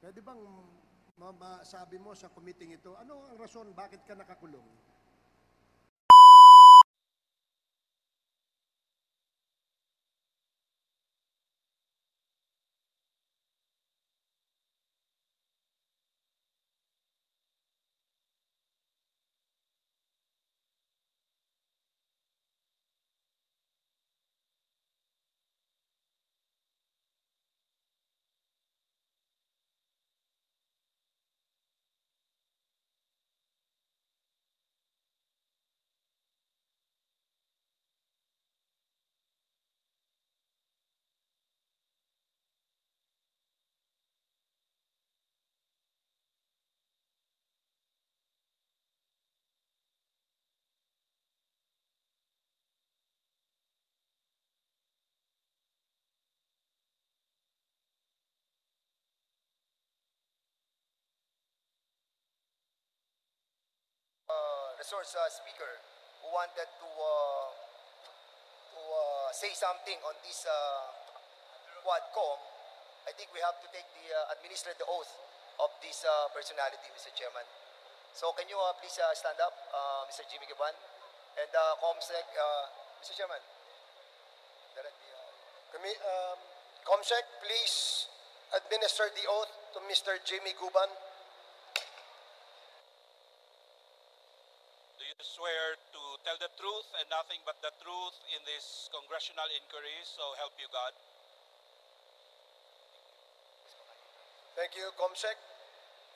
Pwede bang masabi mo sa committee ito, ano ang rason bakit ka nakakulong? Resource Speaker who wanted to say something on this Quadcom, I think we have to take the administer the oath of this personality, Mr. Chairman. So can you please stand up, Mr. Jimmy Gaban, and Comsec, Mr. Chairman. Comsec, please administer the oath to Mr. Jimmy Guban. Do you swear to tell the truth and nothing but the truth in this congressional inquiry, so help you God? Thank you, Comsec.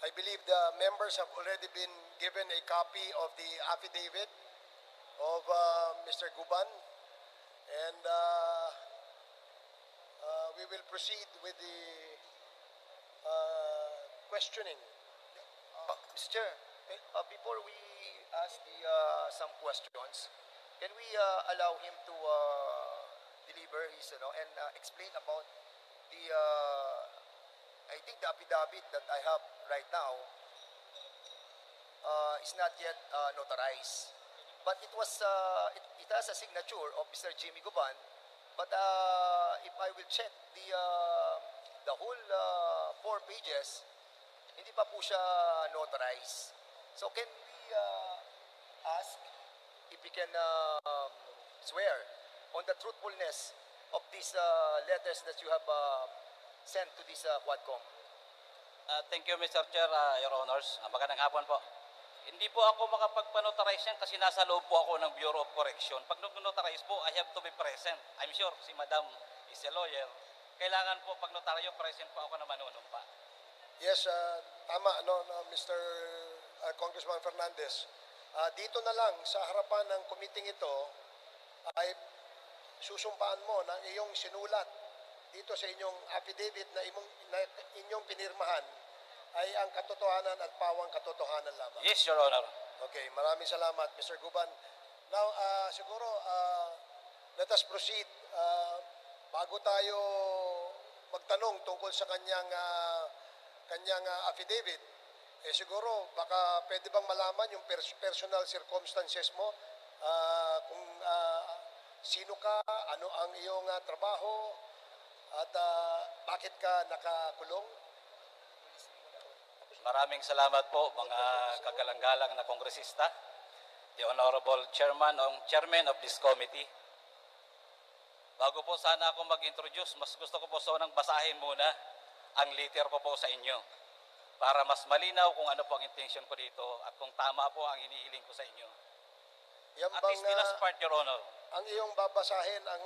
I believe the members have already been given a copy of the affidavit of Mr. Guban, and we will proceed with the questioning. Mr. Chair, before we ask some questions, can we allow him to deliver his, and explain about the, I think the affidavit that I have right now is not yet notarized. But it was, it has a signature of Mr. Jimmy Guban. But if I will check the whole 4 pages, hindi pa po siya notarized. So can we ask if we can swear on the truthfulness of these letters that you have sent to this Quadcom? Thank you, Mr. Chair, Your Honors. Magandang hapon po. Hindi po ako makapagpanotarize yan kasi nasa loob po ako ng Bureau of Correction. Pag notarize po, I have to be present. I'm sure si Madam is a lawyer. Kailangan po pag notaryo, present po ako na manunumpa. Yes, tama, Mr. Congressman Fernandez. Dito na lang sa harapan ng committee ito ay susumpaan mo ng iyong sinulat dito sa inyong affidavit na inyong pinirmahan ay ang katotohanan at pawang katotohanan lamang. Yes, Your Honor. Okay, maraming salamat, Mr. Guban. Now, siguro, let us proceed. Bago tayo magtanong tungkol sa kanyang affidavit, siguro, baka pwede bang malaman yung personal circumstances mo, kung sino ka, ano ang iyong trabaho, at bakit ka nakakulong? Maraming salamat po mga kagalang-galang na kongresista, the Honorable Chairman of this committee. Bago po sana ako mag-introduce, mas gusto ko po sanang basahin muna ang letter ko po sa inyo para mas malinaw kung ano po ang intention ko dito at kung tama po ang hinihiling ko sa inyo. Yan At bang, least pinas part, Your Honor. ang iyong babasahin ang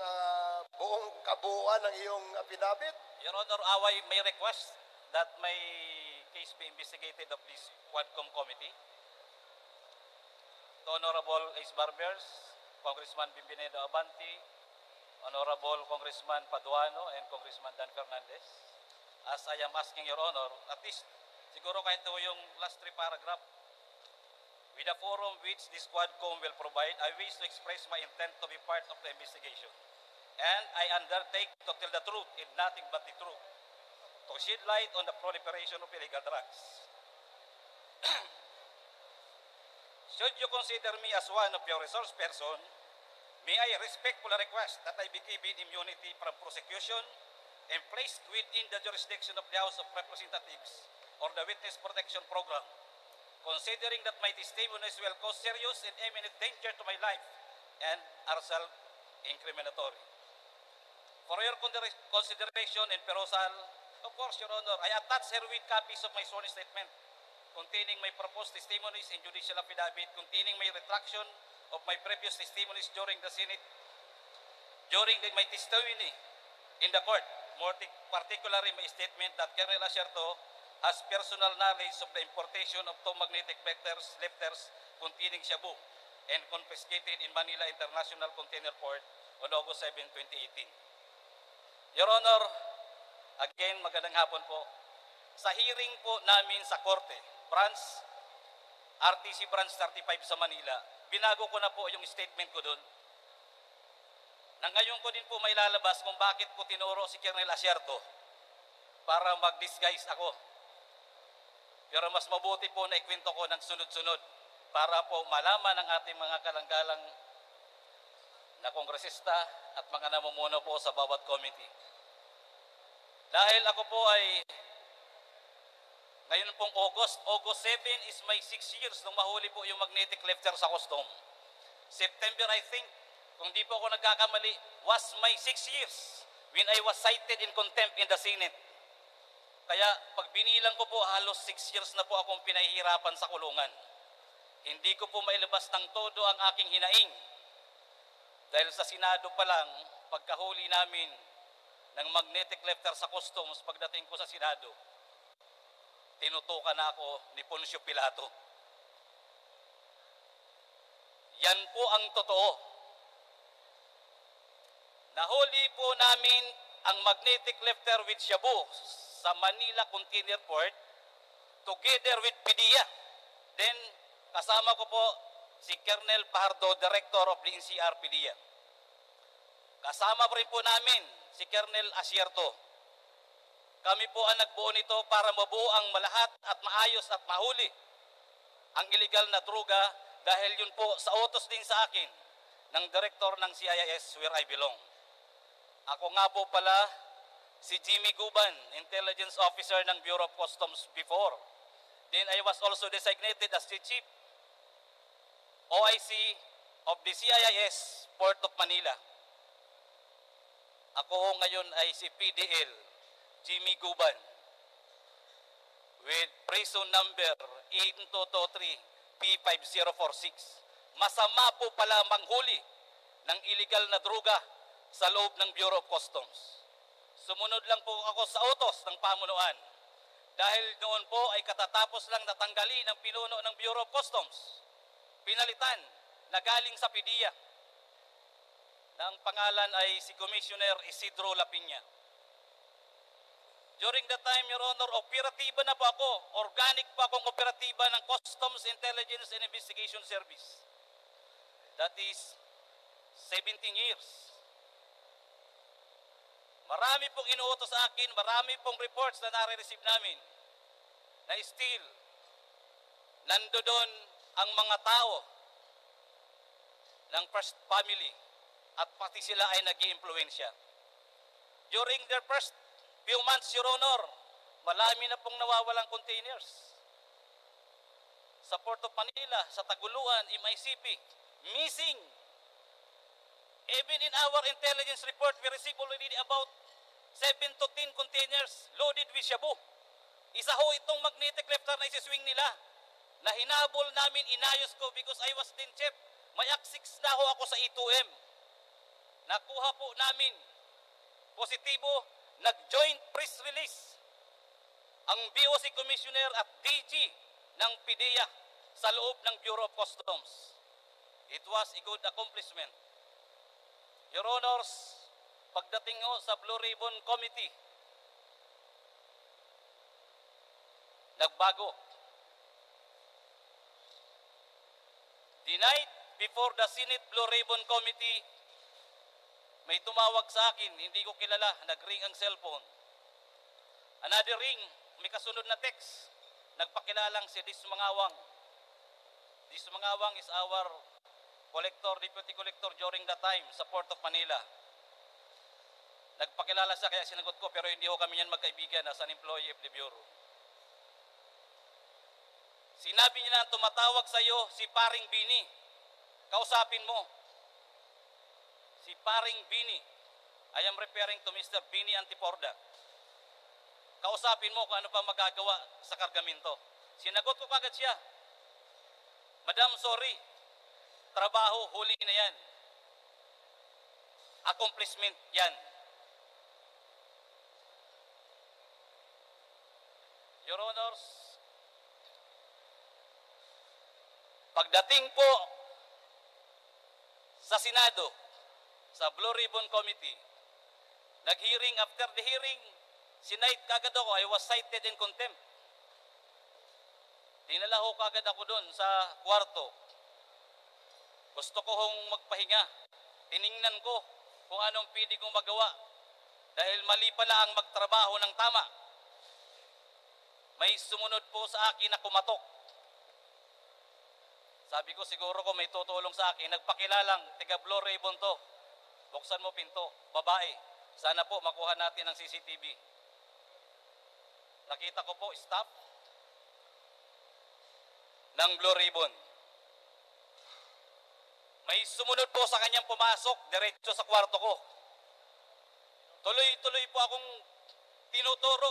buong kabuuan ng iyong affidavit? Your Honor, may request that my case be investigated of this Quadcom committee. To Honorable Ace Barbers, Congressman Bimbineda Abanti, Honorable Congressman Paduano, and Congressman Dan Fernandez. As I am asking Your Honor, at least siguro kahit ito yung last 3 paragraph, with the forum which this Quadcom will provide, I wish to express my intent to be part of the investigation. And I undertake to tell the truth and nothing but the truth, to shed light on the proliferation of illegal drugs. Should you consider me as one of your resource person, may I respectfully request that I be given immunity from prosecution and placed within the jurisdiction of the House of Representatives or the Witness Protection Program, considering that my testimonies will cause serious and imminent danger to my life and are self-incriminatory. For your consideration and perusal, of course, Your Honor, I attach herewith copies of my sworn statement containing my proposed testimonies and judicial affidavit containing my retraction of my previous testimonies during the Senate, my testimony in the court, more particularly my statement that Colonel Asierto has personal knowledge of the importation of two magnetic lifters containing shabu and confiscated in Manila International Container Port on August 7, 2018. Your Honor, again, magandang hapon po. Sa hearing po namin sa Korte, RTC Branch 35 sa Manila, binago ko na po yung statement ko doon. Na ngayon ko din po may lalabas kung bakit ko tinuro si Colonel Asierto para mag-disguise ako. Pero mas mabuti po na ikwento ko ng sunod-sunod para po malaman ng ating mga kalanggalang na kongresista at mga namumuno po sa bawat committee. Dahil ako po ay ngayon pong August 7 is my 6 years nung mahuli po yung magnetic lifter sa custom. September, I think, kung di po ako nagkakamali, was my 6 years when I was cited in contempt in the Senate. Kaya pag binilang ko po, halos 6 years na po akong pinahihirapan sa kulungan. Hindi ko po mailabas ng todo ang aking hinaing. Dahil sa Senado pa lang, pagkahuli namin ng magnetic lifter sa customs, pagdating ko sa Senado, tinutukan na ako ni Poncio Pilato. Yan po ang totoo. Nahuli po namin ang magnetic lifter with shabu sa Manila Container Port together with PDEA. Then, kasama ko po si Colonel Pardo, Director of the NCR PDEA. Kasama po rin po namin si Colonel Asierto. Kami po ang nagbuo nito para mabuo ang malahat at maayos at mahuli ang illegal na droga dahil yun po sa utos din sa akin ng Director ng CIS where I belong. Ako nga po pala si Jimmy Guban, Intelligence Officer ng Bureau of Customs before. Then I was also designated as the Chief OIC of the CIS Port of Manila. Ako ngayon ay si PDL Jimmy Guban with prison number 8223 P5046. Masama po pala manghuli ng illegal na droga sa loob ng Bureau of Customs. Sumunod lang po ako sa utos ng pamunuan dahil noon po ay katatapos lang natanggalin ang pinuno ng Bureau of Customs. Pinalitan na galing sa PDEA na ang pangalan ay si Commissioner Isidro Lapiña. During that time, Your Honor, operatiba na po ako. Organic po akong operatiba ng Customs Intelligence and Investigation Service. That is 17 years. Marami pong inuutos sa akin, marami pong reports na nare-receive namin na still nando doon ang mga tao ng first family at pati sila ay nag-i-impluensya. During their first few months, Your Honor, malami na pong nawawalang containers. Sa Port of Manila, sa Taguluan, MICP, missing. Even in our intelligence report, we received already about 7 to 10 containers loaded with shabu. Isa ho itong magnetic lifter na isiswing nila na hinabol namin, inayos ko because I was then chief. May access na ho ako sa E2M. Nakuha po namin positibo, nag-joint press release ang BOC Commissioner at DG ng PDEA sa loob ng Bureau of Customs. It was a good accomplishment. Your Honors, pagdating ho sa Blue Ribbon Committee, nagbago. The night before the Senate Blue Ribbon Committee, may tumawag sa akin, hindi ko kilala, nag-ring ang cellphone. Another ring, may kasunod na text, nagpakilalang si Dis Mangawang. Dis Mangawang is our collector, deputy collector during that time sa Port of Manila. Nagpakilala siya kaya sinagot ko, pero hindi ho kami yan magkaibigan as an employee of the Bureau. Sinabi niya na tumatawag sa iyo si Paring Bini. Kausapin mo. Si Paring Bini. I am referring to Mr. Bini Antiporda. Kausapin mo kung ano pa magagawa sa kargamento. Sinagot ko kagad siya. Madam, sorry. Trabaho, huli na yan. Accomplishment yan. Your Honors, pagdating po sa Senado, sa Blue Ribbon Committee, nag-hearing, after the hearing, sinight kagad ako, I was cited in contempt. Dinala ho kagad ako doon sa kwarto. Gusto ko hong magpahinga. Tiningnan ko kung anong pwede kong magawa. Dahil mali pala ang magtrabaho ng tama. May sumunod po sa akin na kumatok. Sabi ko siguro ko may tutulong sa akin. Nagpakilalang, tiga Blue Ribbon to. Buksan mo pinto, babae. Sana po makuha natin ang CCTV. Nakita ko po, staff ng Blue Ribbon. May sumunod po sa kanyang pumasok, diretso sa kwarto ko. Tuloy-tuloy po akong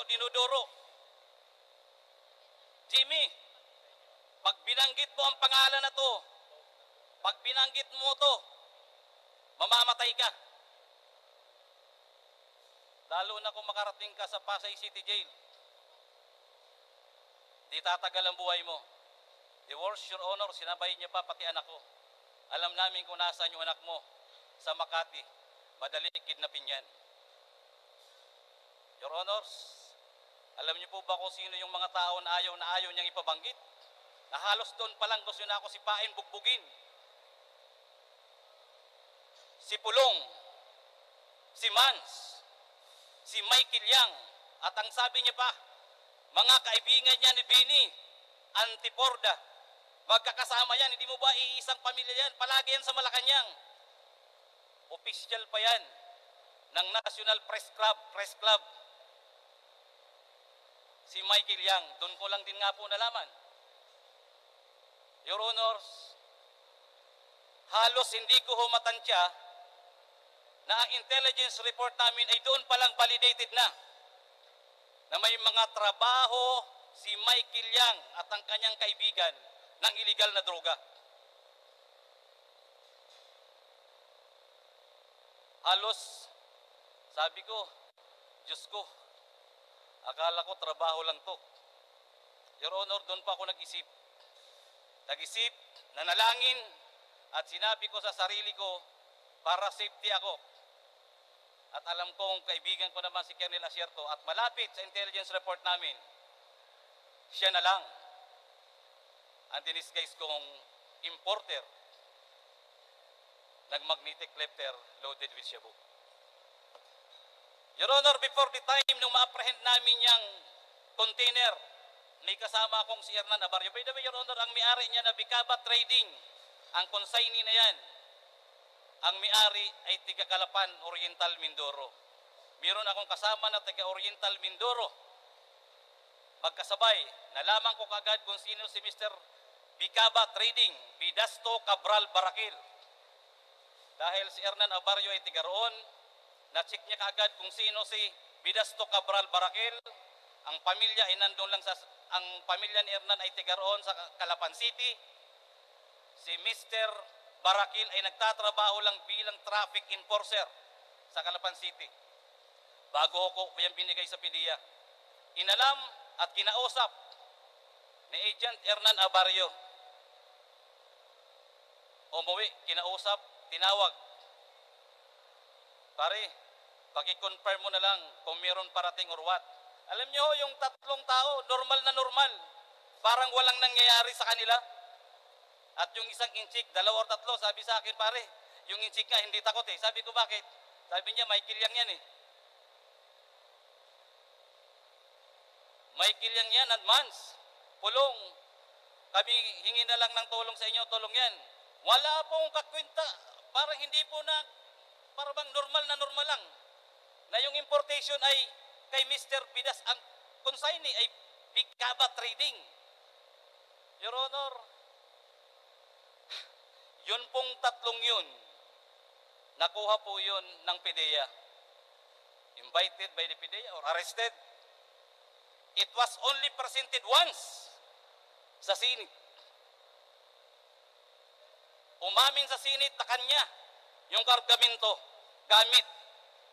dinuduro. Jimmy, pag binanggit mo ang pangalan na to, pag binanggit mo to, mamamatay ka. Lalo na kung makarating ka sa Pasay City Jail. Di tatagal ang buhay mo. The worst, Your Honor, sinabay niya pa pati anak ko. Alam namin kung nasaan yung anak mo sa Makati. Madali kidnapin yan. Your Honors, alam niyo po ba kung sino yung mga tao na ayaw niyang ipabanggit? Na halos doon pa lang gusto na ako sipain, bugbugin. Si Pulong, si Mans, si Michael Yang, at ang sabi niya pa, mga kaibigan niya ni Bini, Antiporda, magkakasama yan, hindi mo ba iisang pamilya yan? Palagi yan sa Malacanang. Official pa yan ng National Press Club. Si Michael Yang, doon ko lang din nga po nalaman. Your Honors, halos hindi ko humatansya na ang intelligence report namin ay doon palang validated na may mga trabaho si Michael Yang at ang kanyang kaibigan ng illegal na droga. Halos, sabi ko, Diyos ko, akala ko trabaho lang to. Your Honor, doon pa ako nag-isip. Nag-isip, nanalangin, at sinabi ko sa sarili ko, para safety ako. At alam kong kaibigan ko naman si Colonel Asierto at malapit sa intelligence report namin, siya na lang ang dinisguise kong importer ng magnetic lifter loaded with shabu. Your Honor, before the time nung ma-apprehend namin yung container, may kasama akong si Hernan Abarrio. By the way, Your Honor, ang may-ari niya na Bicaba Trading, ang consignee na yan, ang may-ari ay tiga Calapan, Oriental, Mindoro. Meron akong kasama na tiga Oriental, Mindoro. Magkasabay, nalaman ko kagad kung sino si Mr. Bicaba Trading, Bidasto Cabral Barakil. Dahil si Hernan Abarrio ay tiga roon, na-check niya kagad kung sino si Bidasto Cabral Barakil. Ang pamilya ay nandun lang ang pamilya ni Hernan ay tiga roon sa Calapan City. Si Mr. Barakil ay nagtatrabaho lang bilang traffic enforcer sa Calapan City. Bago ko yung binigay sa PDEA. Inalam at kinausap ni Agent Hernan Abarrio. Umuwi, kinausap, tinawag. Pare, paki-confirm mo na lang kung meron parating or what. Alam niyo, yung tatlong tao, normal na normal. Parang walang nangyayari sa kanila. At yung isang inchik, 2 or 3, sabi sa akin, pare, yung inchik nga, hindi takot eh. Sabi ko, bakit? Sabi niya, Michael Yang yan eh. Michael Yang yan, advance. Pulong. Kami hingi na lang ng tulong sa inyo, tulong yan. Wala pong kakwenta. Parang hindi po na, parang normal na normal lang. na yung importation ay kay Mr. Bidas, ang consignee ay Bigkaba Trading. Your Honor, yun pong tatlong yun, nakuha po yun ng PIDEA. Invited by the PIDEA or arrested. It was only presented once sa Senate. Umamin sa Senate na kanya yung kargamento gamit.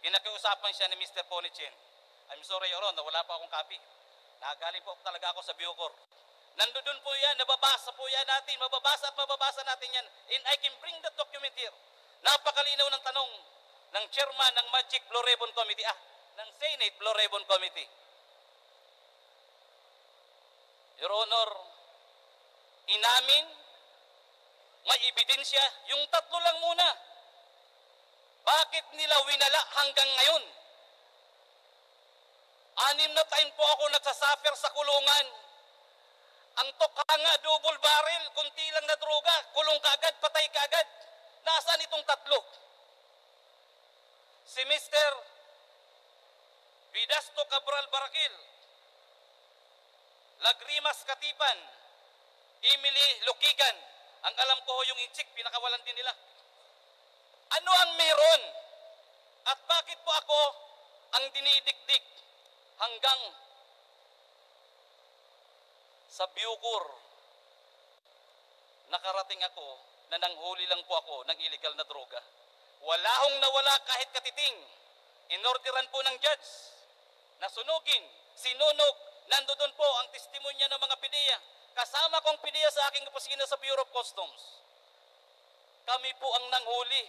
Pinakiusapan siya ni Mr. Ponichin. I'm sorry, Your Honor, wala pa akong copy. Nagaling po talaga ako sa Bucor. Nandoon po yan, nababasa po yan natin, mababasa at mababasa natin yan. And I can bring that document here. Napakalinaw ng tanong ng chairman ng Magic Blue Ribbon Committee, ng Senate Blue Ribbon Committee. Your Honor, inamin, may ebidensya, yung tatlo lang muna. Bakit nila winala hanggang ngayon? 6 na taon po ako nagsasuffer sa kulungan. Ang tokha nga, double barrel, kunti lang na droga, kulong kaagad, patay kaagad. Nasaan itong tatlo? Si Mr. Vidasto Cabral Barakil, Lagrimas Katipan, Emily Lukigan, ang alam ko yung inchik, pinakawalan din nila. Ano ang meron? At bakit po ako ang dinidikdik hanggang sa Bucor? Nakarating ako na nanghuli lang po ako ng illegal na droga. Wala hong nawala kahit katiting. Inorderan po ng judge na sunugin, sinunog. Nandoon po ang testimonya ng mga PIDEA. Kasama kong PIDEA sa aking opisina sa Bureau of Customs. Kami po ang nanghuli.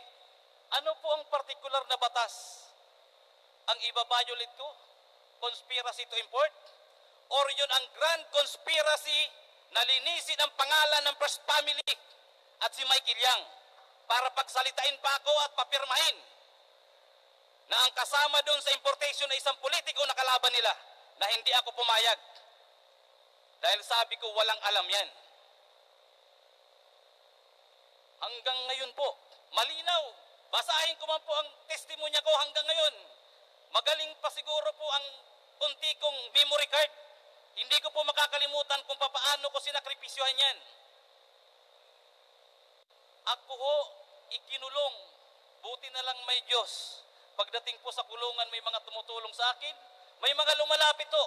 Ano po ang partikular na batas ang ibabiolate ko? Conspiracy to import? Or yun ang grand conspiracy na linisin ang pangalan ng First Family at si Michael Yang para pagsalitain pa ako at papirmahin na ang kasama doon sa importation na isang politiko na kalaban nila na hindi ako pumayag. Dahil sabi ko walang alam yan. Hanggang ngayon po, malinaw. Basahin ko man po ang testimonya ko hanggang ngayon. Magaling pa siguro po ang unti kong memory card. Hindi ko po makakalimutan kung papaano ko sinakripisyohan yan. Ako ho, ikinulong. Buti na lang may Diyos. Pagdating po sa kulungan, may mga tumutulong sa akin. May mga lumalapit ho.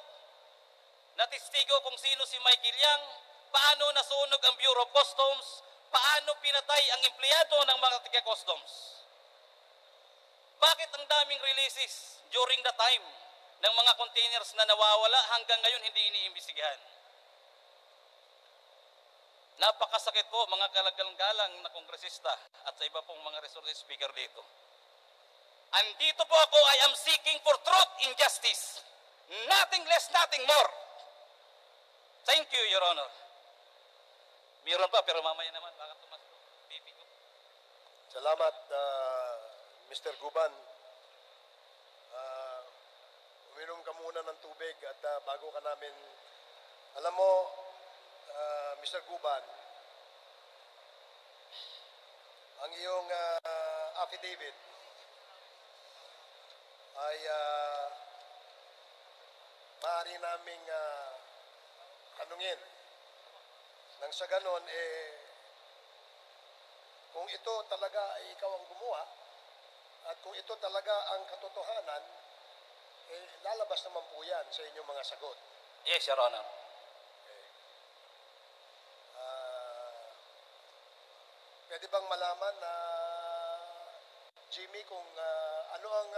Natistigo kung sino si Michael Yang, paano nasunog ang Bureau of Customs, paano pinatay ang empleyado ng mga taga-customs. Bakit ang daming releases during the time ng mga containers na nawawala hanggang ngayon hindi iniimbestigahan? Napakasakit po mga kalagalang-galang na kongresista at sa iba pong mga resource speaker dito. Andito po ako, I am seeking for truth and justice. Nothing less, nothing more. Thank you, Your Honor. Meron pa, pero mamaya naman, baka tumas ko. Pipi ko. Salamat, Mr. Guban. Uminom ka muna ng tubig at bago ka namin, alam mo, Mr. Guban, ang iyong affidavit ay maaari naming tanungin. Nang sa ganon, kung ito talaga ay ikaw ang gumawa, at kung ito talaga ang katotohanan, lalabas naman po yan sa inyong mga sagot. Yes, Your Honor. Pwede bang malaman na, Jimmy, kung ano ang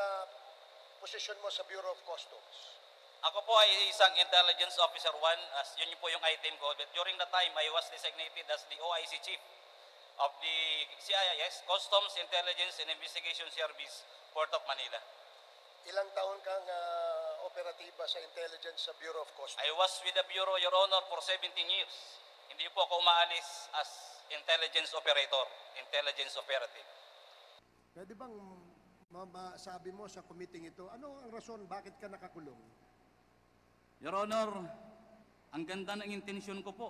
posisyon mo sa Bureau of Customs? Ako po ay isang Intelligence Officer 1, as yun po yung item ko. But during the time, I was designated as the OIC Chief of the CIS, Customs Intelligence and Investigation Service, Port of Manila. Ilang taon kang operatiba sa intelligence sa Bureau of Customs? I was with the Bureau, Your Honor, for 17 years. Hindi po ako umaalis as intelligence operator, intelligence operative. Pwede bang masabi mo sa committee ito, ano ang rason bakit ka nakakulong? Your Honor, ang ganda ng intensyon ko po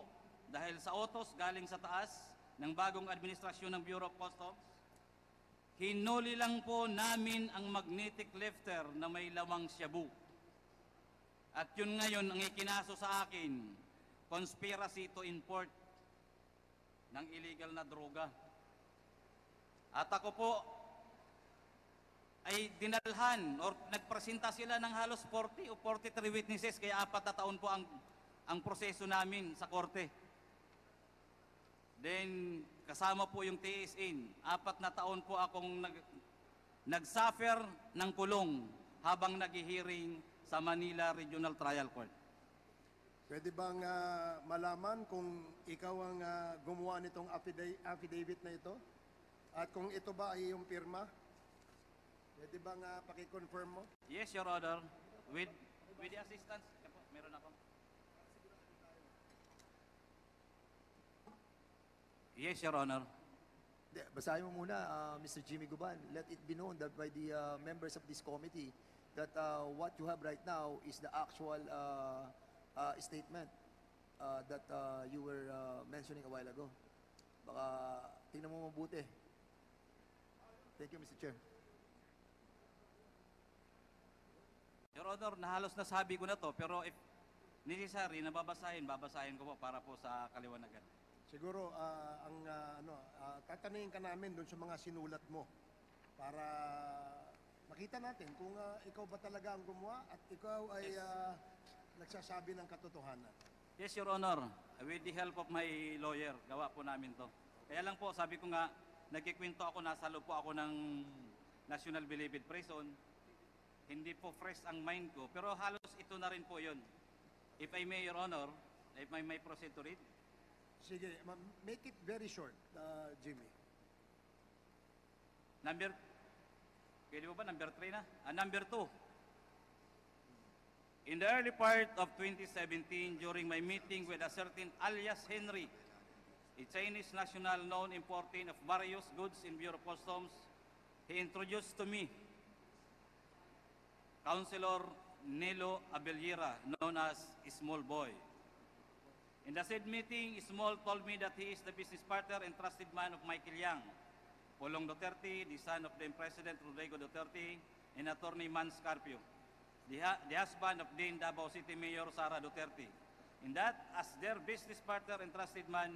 dahil sa utos galing sa taas ng bagong administrasyon ng Bureau of Customs hinuli lang po namin ang magnetic lifter na may lawang shabu. At yun ngayon ang ikinaso sa akin, conspiracy to import ng illegal na droga. At ako po ay dinalhan or nagpresenta sila ng halos 40 o 43 witnesses, kaya 4 na taon po ang proseso namin sa korte. Then kasama po yung TSN, 4 na taon po akong nagsuffer ng kulong habang nag-hearing sa Manila Regional Trial Court. Pwede bang malaman kung ikaw ang gumawa nitong affidavit na ito? At kung ito ba ay iyong pirma? Pwede bang paki-confirm mo? Yes, Your Honor. With the assistance, meron ako. Yes, Your Honor. Basahin mo muna, Mr. Jimmy Guban. Let it be known that by the members of this committee that what you have right now is the actual statement that you were mentioning a while ago. Baka tingnan mo mabuti. Thank you, Mr. Chair. Your Honor, nahalos nasabi ko na to, pero if necessary na babasahin ko po para po sa kaliwanagan. Siguro tatanungin ka namin doon sa mga sinulat mo para makita natin kung ikaw ba talaga ang gumawa at ikaw ay nagsasabi ng katotohanan. Yes, Your Honor. With the help of my lawyer, gawa po namin to. Kaya lang po, sabi ko nga, nagkikwento ako, nasa loob po ako ng National Bilibid Prison. Hindi po fresh ang mind ko, pero halos ito na rin po yun. If I may, Your Honor, if I may proceed to read. Sige, make it very short, Jimmy. Pwede mo ba number 3 na? Number 2. In the early part of 2017, during my meeting with a certain alias Henry, a Chinese national known importing of various goods in Bureau of Customs, he introduced to me Councilor Nelo Abellira, known as Small Boy. In the said meeting, Small told me that he is the business partner and trusted man of Michael Yang, Pulong Duterte, the son of then President Rodrigo Duterte, and Attorney Mans Carpio, the husband of then Davao City Mayor Sara Duterte. In that, as their business partner and trusted man,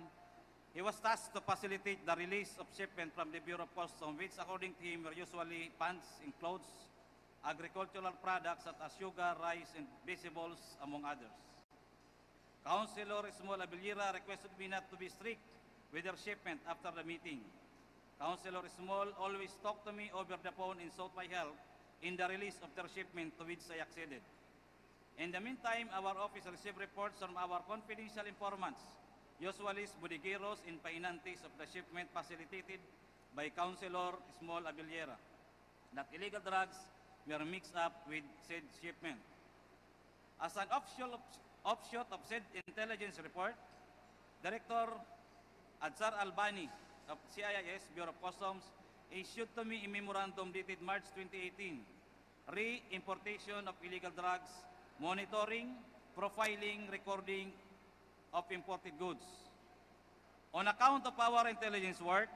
he was tasked to facilitate the release of shipment from the Bureau of Customs, which according to him were usually pants and clothes, agricultural products such as sugar, rice, and vegetables, among others. Councilor Small Abellira requested me not to be strict with their shipment after the meeting. Councilor Small always talked to me over the phone and sought my help in the release of their shipment, to which I acceded. In the meantime, our office received reports from our confidential informants, usually bodegueros and painantes of the shipment facilitated by Councilor Small Abellira, that illegal drugs were mixed up with said shipment. As an offshoot of said intelligence report, Director Adzar Albani of CIS Bureau of Customs issued to me a memorandum dated March 2018, re-importation of illegal drugs, monitoring, profiling, recording of imported goods. On account of our intelligence work,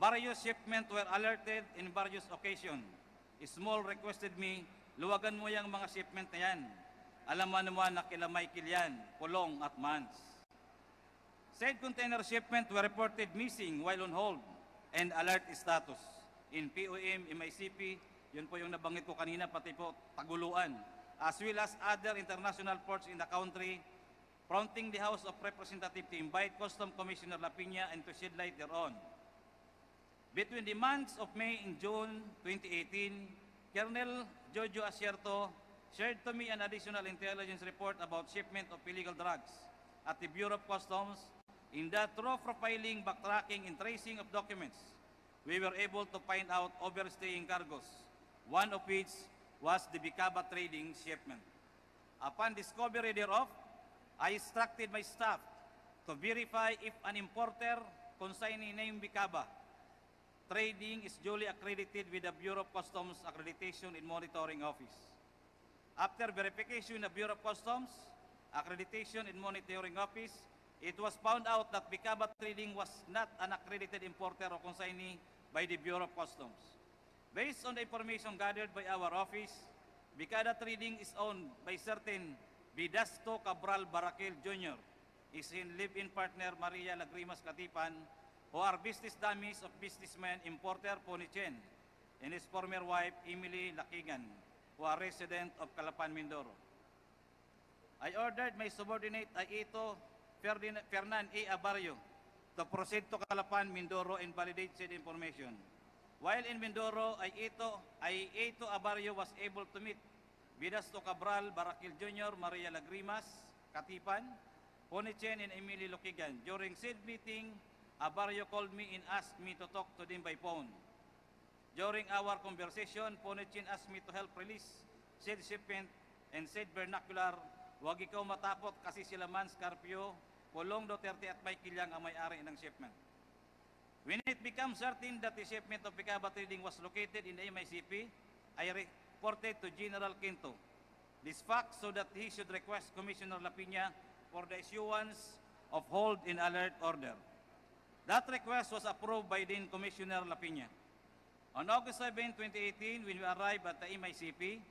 various shipments were alerted in various occasions. Small requested me, luwagan mo yung mga shipment na yan. Alam mo naman na kila Michael yan, Pulong at Mans. Said container shipment were reported missing while on hold and alert status in POM, MICP, yun po yung nabanggit ko kanina, pati po Taguluan, as well as other international ports in the country, prompting the House of Representatives to invite Custom Commissioner La Piña and to shed light thereon. Between the months of May and June 2018, Colonel Jojo Asierto shared to me an additional intelligence report about shipment of illegal drugs at the Bureau of Customs. In that, through profiling, backtracking, and tracing of documents, we were able to find out overstaying cargoes, one of which was the Bicaba trading shipment. Upon discovery thereof, I instructed my staff to verify if an importer consigning name Bicaba Trading is duly accredited with the Bureau of Customs Accreditation and Monitoring Office. After verification of Bureau of Customs Accreditation and Monitoring Office, it was found out that Bicaba Trading was not an accredited importer or consignee, by the Bureau of Customs. Based on the information gathered by our office, Bicada Trading is owned by certain Vidasto Cabral Baraquel Jr., his live-in partner Maria Lagrimas Katipan, who are business dummies of businessman importer Pony Chen, and his former wife Emily Lakigan, who are resident of Calapan, Mindoro. I ordered my subordinate Aito Fernan A. Abarrio to proceed to Calapan, Mindoro and validate said information. While in Mindoro, Aito Abarrio was able to meet Vidasto Cabral Baraquel Jr., Maria Lagrimas Katipan, Pony Chen, and Emily Lakigan. During said meeting, Abarrio called me and asked me to talk to them by phone. During our conversation, Pony Chen asked me to help release said shipment and said vernacular, "Wag ikaw matapot kasi sila man Scarpio, Pulong Duterte at Mike Kilyang ang may-ari ng shipment." When it became certain that the shipment of Bicaba Trading was located in the MICP, I reported to General Quinto this fact so that he should request Commissioner Lapina for the issuance of hold in alert order. That request was approved by then Commissioner Lapina. On August 7, 2018, when we arrived at the MICP,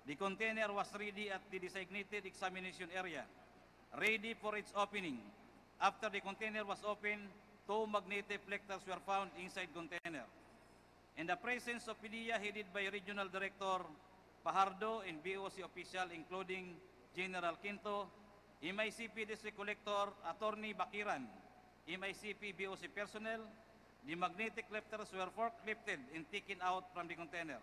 the container was ready at the designated examination area, ready for its opening. After the container was opened, 2 magnetic reflectors were found inside container. In the presence of PDEA headed by Regional Director Pajardo and BOC official including General Quinto, MICP District Collector Attorney Bakiran, MICP BOC personnel, the magnetic reflectors were forklifted and taken out from the container.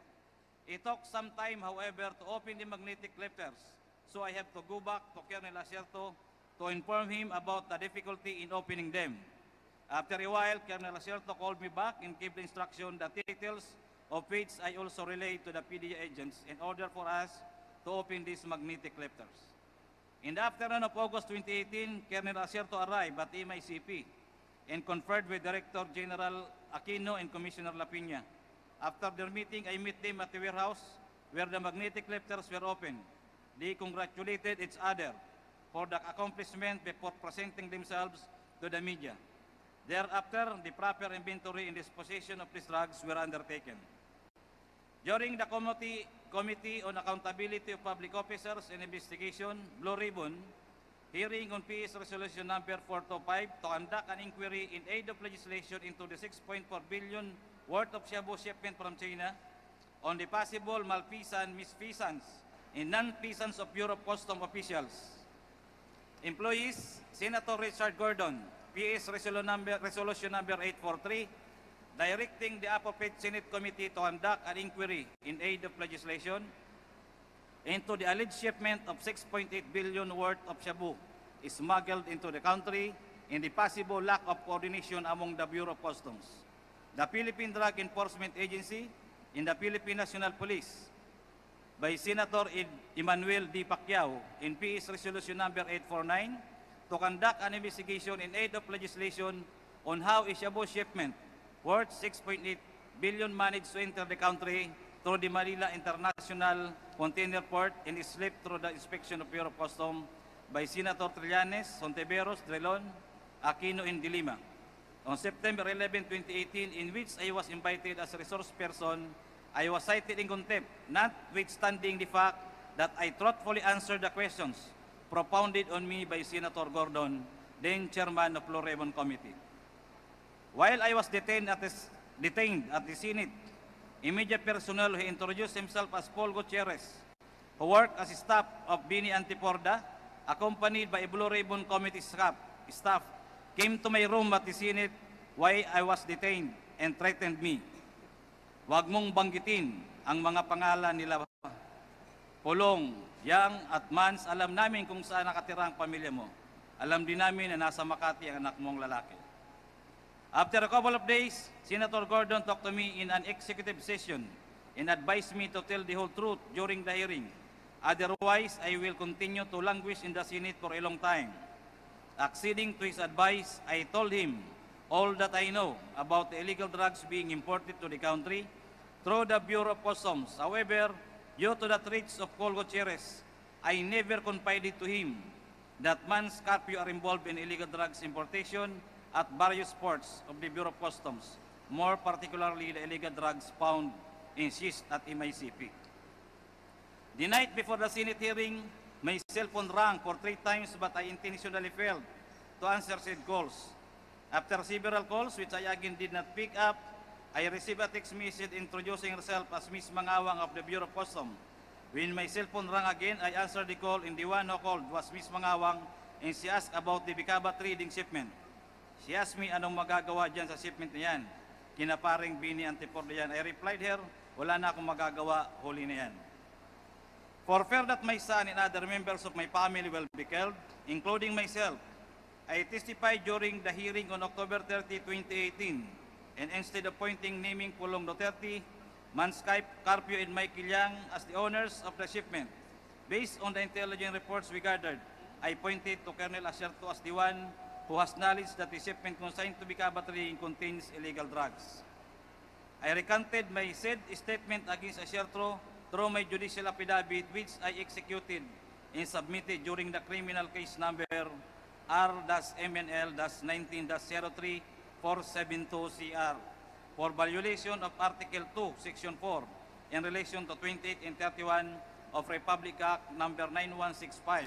It took some time, however, to open the magnetic reflectors, so I have to go back to Colonel Acerto to inform him about the difficulty in opening them. After a while, Colonel Acerto called me back and gave the instruction, the details of which I also relayed to the PDEA agents in order for us to open these magnetic reflectors. In the afternoon of August 2018, Colonel Acerto arrived at MICP and conferred with Director General Aquino and Commissioner Lapina. After their meeting, I met them at the warehouse where the magnetic reflectors were opened. They congratulated each other for the accomplishment before presenting themselves to the media. Thereafter, the proper inventory and disposition of these drugs were undertaken. During the Committee on Accountability of Public Officers and Investigation, Blue Ribbon, hearing on PS Resolution Number 425 to conduct an inquiry in aid of legislation into the 6.4 billion worth of shabu shipment from China on the possible malfeasance, misfeasance, and non-feasance of Bureau of Customs officials. Employees, Senator Richard Gordon, PS Resolution Number 843, directing the appropriate Senate Committee to conduct an inquiry in aid of legislation into the alleged shipment of 6.8 billion worth of shabu smuggled into the country and the possible lack of coordination among the Bureau of Customs, the Philippine Drug Enforcement Agency, and the Philippine National Police by Senator Emmanuel D. Pacquiao in PS Resolution Number 849 to conduct an investigation in aid of legislation on how a shabu shipment worth 6.8 billion managed to enter the country through the Manila International Container Port and is slipped through the inspection of Bureau of Customs by Senator Trillanes, Sontiveros, Drilon, Aquino, and De Lima on September 11, 2018, in which I was invited as a resource person. I was cited in contempt, notwithstanding the fact that I truthfully answered the questions propounded on me by Senator Gordon, then chairman of Blue Ribbon Committee. While I was detained at the Senate, immediate personnel who introduced himself as Paul Gutierrez, who worked as staff of Bini Antiporda, accompanied by a Blue Ribbon Committee staff, came to my room at the Senate while I was detained and threatened me. Huwag mong banggitin ang mga pangalan nila Pulong, Yang at Mans. Alam namin kung saan nakatira ang pamilya mo. Alam din namin na nasa Makati ang anak mong lalaki. After a couple of days, Senator Gordon talked to me in an executive session and advised me to tell the whole truth during the hearing. Otherwise, I will continue to languish in the Senate for a long time. Acceding to his advice, I told him all that I know about the illegal drugs being imported to the country through the Bureau of Customs. However, due to the threats of Paul Gutierrez, I never confided to him that Mans Carpio are involved in illegal drugs importation at various ports of the Bureau of Customs, more particularly the illegal drugs found in seized at MICP. The night before the Senate hearing, my cell phone rang for 3 times but I intentionally failed to answer said calls. After several calls, which I again did not pick up, I received a text message introducing herself as Miss Mangawang of the Bureau of Customs. When my cell phone rang again, I answered the call and the one who called was Miss Mangawang and she asked about the Bicaba trading shipment. She asked me anong magagawa dyan sa shipment na yan. Kinaparing Bini Antipor na yan. I replied her, wala na akong magagawa, huli na yan. For fear that my son and other members of my family will be killed, including myself, I testified during the hearing on October 30, 2018, and instead of appointing naming Pulong Duterte, Manskype, Carpio, and Michael Yang as the owners of the shipment, based on the intelligence reports we gathered, I pointed to Colonel Acerto as the one who has knowledge that the shipment consigned to Bicaba Trading contains illegal drugs. I recanted my said statement against Acerto through my judicial affidavit, which I executed and submitted during the criminal case number R-MNL-19-03-472CR for violation of Article 2, Section 4 in relation to 28 and 31 of Republic Act number 9165,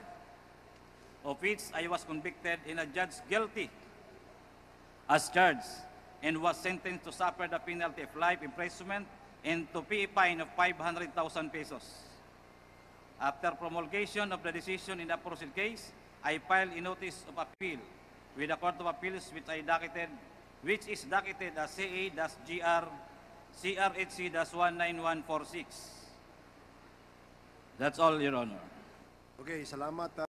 of which I was convicted and adjudged guilty as charged and was sentenced to suffer the penalty of life imprisonment and to pay a fine of 500,000 pesos. After promulgation of the decision in the aforesaid case, I filed a notice of appeal with the Court of Appeals which is docketed as CA-GR CRHC-19146. That's all, Your Honor. Okay, salamat.